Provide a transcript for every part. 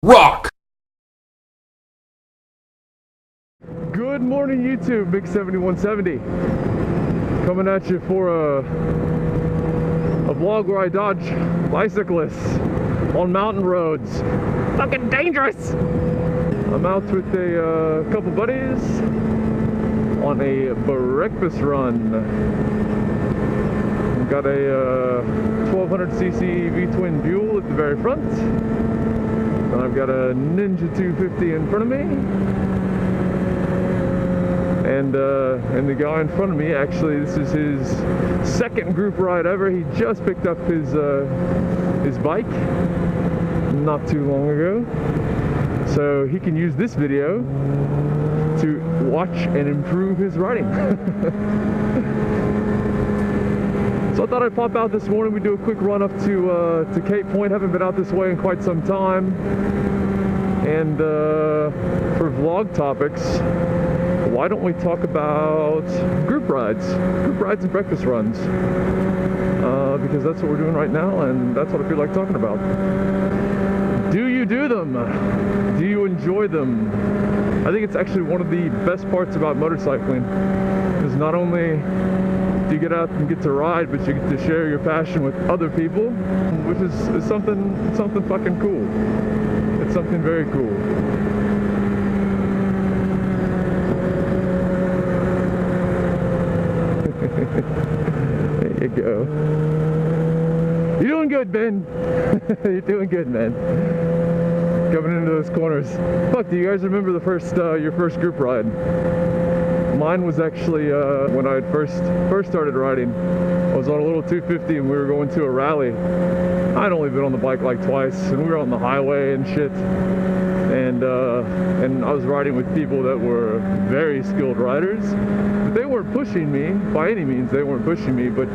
Rhok! Good morning, YouTube. Big 7170 coming at you for a vlog where I dodge bicyclists on mountain roads. Fucking dangerous! I'm out with a couple buddies on a breakfast run. We've got a 1200cc V-twin Buell at the very front. And I've got a Ninja 250 in front of me. And the guy in front of me, actually, this is his second group ride ever. He just picked up his bike not too long ago. So he can use this video to watch and improve his riding. So I thought I'd pop out this morning. We do a quick run up to Cape Point. Haven't been out this way in quite some time. And for vlog topics, why don't we talk about group rides and breakfast runs? Because that's what we're doing right now, and that's what I feel like talking about. Do you do them? Do you enjoy them? I think it's actually one of the best parts about motorcycling, is not only do you get out and get to ride, but you get to share your passion with other people, which is something fucking cool. It's something very cool. There you go. You're doing good, Ben. You're doing good, man. Coming into those corners. Fuck, do you guys remember the first your first group ride? Mine was actually when I had first started riding. I was on a little 250 and we were going to a rally. I'd only been on the bike like twice, and we were on the highway and shit. And I was riding with people that were very skilled riders. But they weren't pushing me by any means. They weren't pushing me, but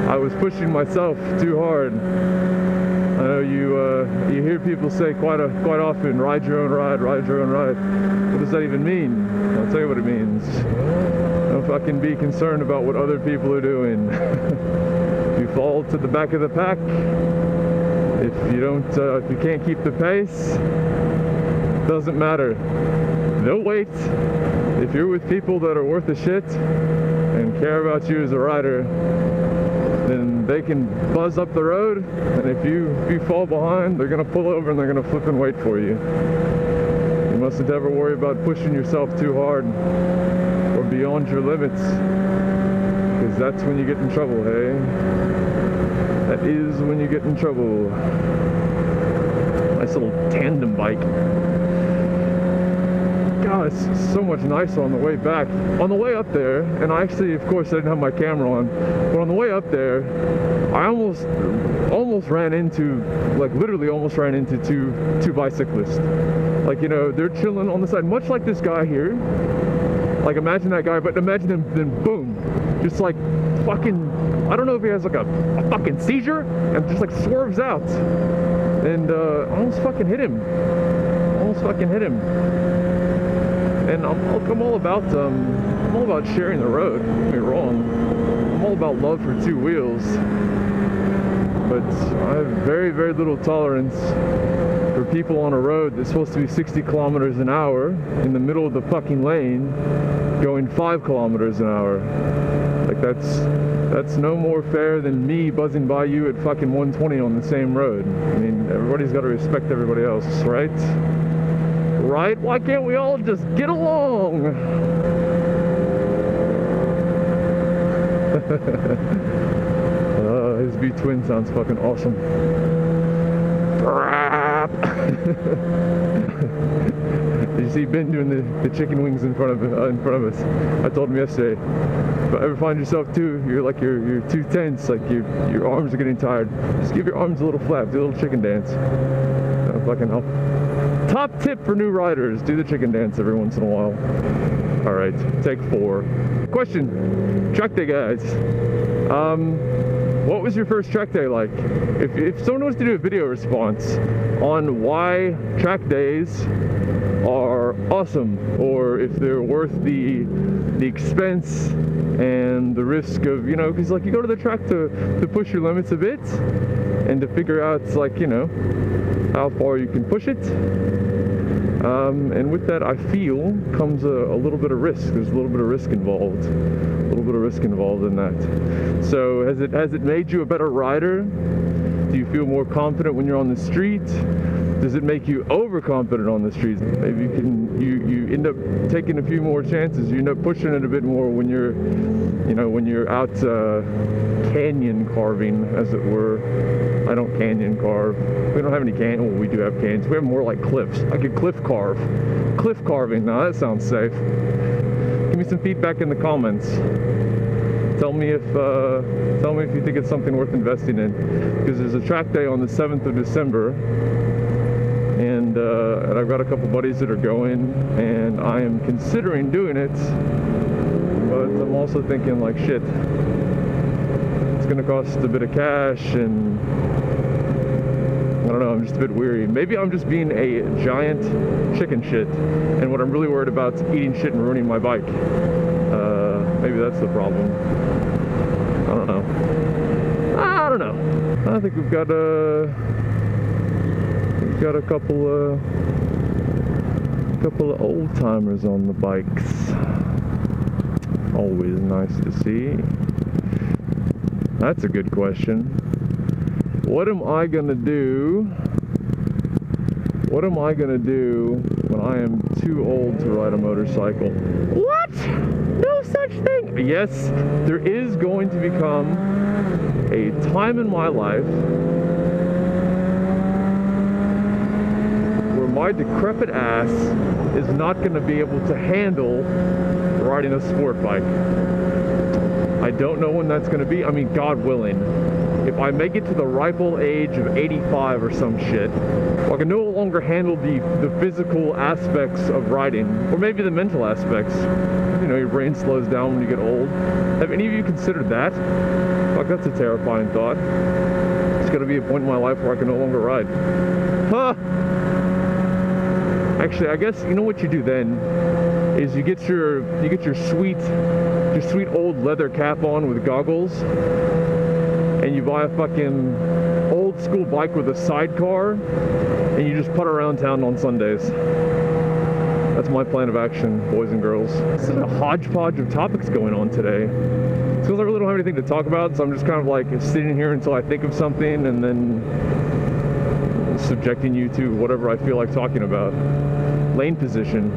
I was pushing myself too hard. I know you hear people say quite often, ride your own ride, ride your own ride. What does that even mean? I'll tell you what it means. Don't fucking be concerned about what other people are doing. If you fall to the back of the pack, if you can't keep the pace, doesn't matter. Don't wait. If you're with people that are worth a shit and care about you as a rider, then they can buzz up the road, and if you fall behind, they're gonna pull over and they're gonna flip and wait for you. You mustn't ever worry about pushing yourself too hard or beyond your limits, because that's when you get in trouble, hey? That is when you get in trouble. Nice little tandem bike. God, it's so much nicer on the way back. On the way up there, and I actually, of course, I didn't have my camera on, but on the way up there, I almost ran into, like literally almost ran into two bicyclists. Like, you know, they're chilling on the side, much like this guy here. Like, imagine that guy, but imagine him, then boom, just like fucking, I don't know if he has like a fucking seizure, and just like swerves out. And almost fucking hit him. And I'm all about sharing the road. Don't get me wrong. I'm all about love for two wheels. But I have very, very little tolerance for people on a road that's supposed to be 60 kilometers an hour in the middle of the fucking lane going 5 kilometers an hour. Like that's no more fair than me buzzing by you at fucking 120 on the same road. I mean, everybody's got to respect everybody else, right? Right? Why can't we all just get along? His V-twin sounds fucking awesome. Did you see Ben doing the chicken wings in front of us? I told him yesterday. If you ever find yourself you're too tense, like your arms are getting tired, just give your arms a little flap, do a little chicken dance. That'll fucking help. Top tip for new riders, do the chicken dance every once in a while. Alright, take 4. Question, track day guys. What was your first track day like? If someone wants to do a video response on why track days are awesome, or if they're worth the expense and the risk of, you know, because like you go to the track to push your limits a bit and to figure out, like, you know, how far you can push it. And with that, I feel, comes a little bit of risk. There's a little bit of risk involved. A little bit of risk involved in that. So has it made you a better rider? Do you feel more confident when you're on the street? Does it make you overconfident on the streets? Maybe you end up taking a few more chances. You end up pushing it a bit more when you're, when you're out canyon carving, as it were. I don't canyon carve. We don't have any canyon. Well, we do have canyons. We have more like cliffs. I could cliff carve. Cliff carving. Now that sounds safe. Give me some feedback in the comments. Tell me if you think it's something worth investing in, because there's a track day on the 7th of December, and I've got a couple buddies that are going, and I am considering doing it, but I'm also thinking like, shit, it's gonna cost a bit of cash, and I don't know, I'm just a bit weary. Maybe I'm just being a giant chicken shit, and what I'm really worried about is eating shit and ruining my bike. Maybe that's the problem. I don't know. I think we've got a couple of old timers on the bikes. Always nice to see. That's a good question. What am I gonna do? What am I gonna do when I am too old to ride a motorcycle? What? No such thing. Yes, there is going to become a time in my life where my decrepit ass is not going to be able to handle riding a sport bike. I don't know when that's going to be. I mean, God willing, if I make it to the ripe old age of 85 or some shit, I can no longer handle the physical aspects of riding, or maybe the mental aspects. Your brain slows down when you get old. Have any of you considered that? Fuck, that's a terrifying thought. It's gonna be a point in my life where I can no longer ride. Huh! Actually, I guess you know what you do then is you get your sweet old leather cap on with goggles, and you buy a fucking old school bike with a sidecar, and you just putt around town on Sundays. That's my plan of action, boys and girls. This is a hodgepodge of topics going on today. It's because I really don't have anything to talk about, so I'm just kind of like sitting here until I think of something, and then subjecting you to whatever I feel like talking about. Lane position.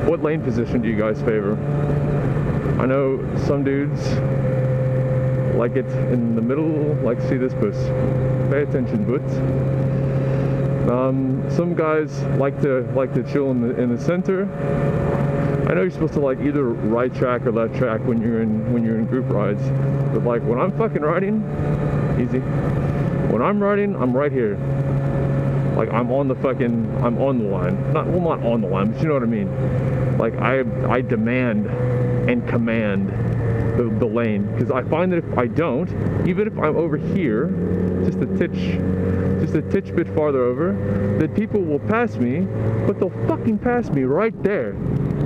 What lane position do you guys favor? I know some dudes like it in the middle, like see this puss. Pay attention, butts. Some guys like to chill in the center. I know you're supposed to like either right track or left track when you're in group rides, but like when I'm fucking riding, easy. When I'm riding, I'm right here. Like I'm on the line. Not on the line, but you know what I mean. Like I demand and command the lane, because I find that if I don't, even if I'm over here, just a titch bit farther over, then people will pass me, but they'll fucking pass me right there,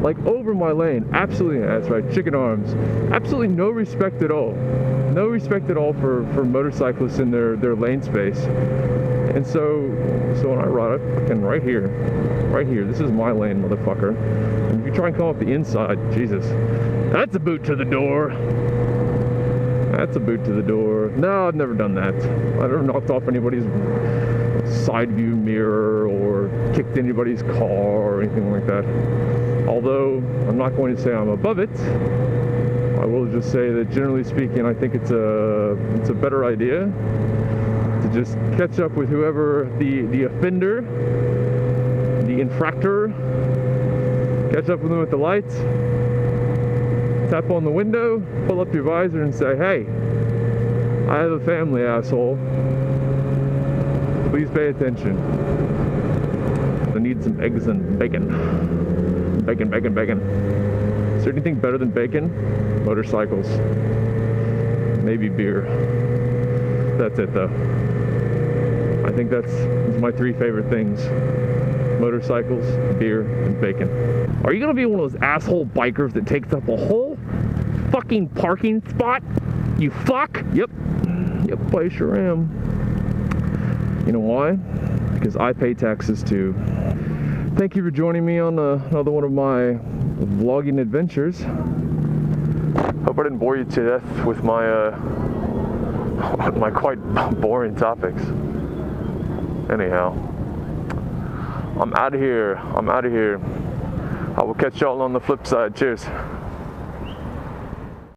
like over my lane. Absolutely, that's right, chicken arms. Absolutely no respect at all. No respect at all for motorcyclists in their lane space. And so when I ride it, fucking right here, this is my lane, motherfucker. And if you try and come up the inside, Jesus, that's a boot to the door. That's a boot to the door. No, I've never done that. I've never knocked off anybody's side view mirror or kicked anybody's car or anything like that. Although I'm not going to say I'm above it, I will just say that generally speaking, I think it's a better idea to just catch up with whoever the offender, the infractor, catch up with them at the lights, tap on the window, pull up your visor and say, hey, I have a family, asshole. Please pay attention. I need some eggs and bacon. Bacon, bacon, bacon. Is there anything better than bacon? Motorcycles. Maybe beer. That's it though. I think that's my three favorite things. Motorcycles, beer, and bacon. Are you gonna be one of those asshole bikers that takes up a whole fucking parking spot? You fuck? Yep, I sure am. You know why? because I pay taxes too. Thank you for joining me on another one of my vlogging adventures. Hope I didn't bore you to death with my my quite boring topics. Anyhow, I'm out of here. I will catch y'all on the flip side. Cheers.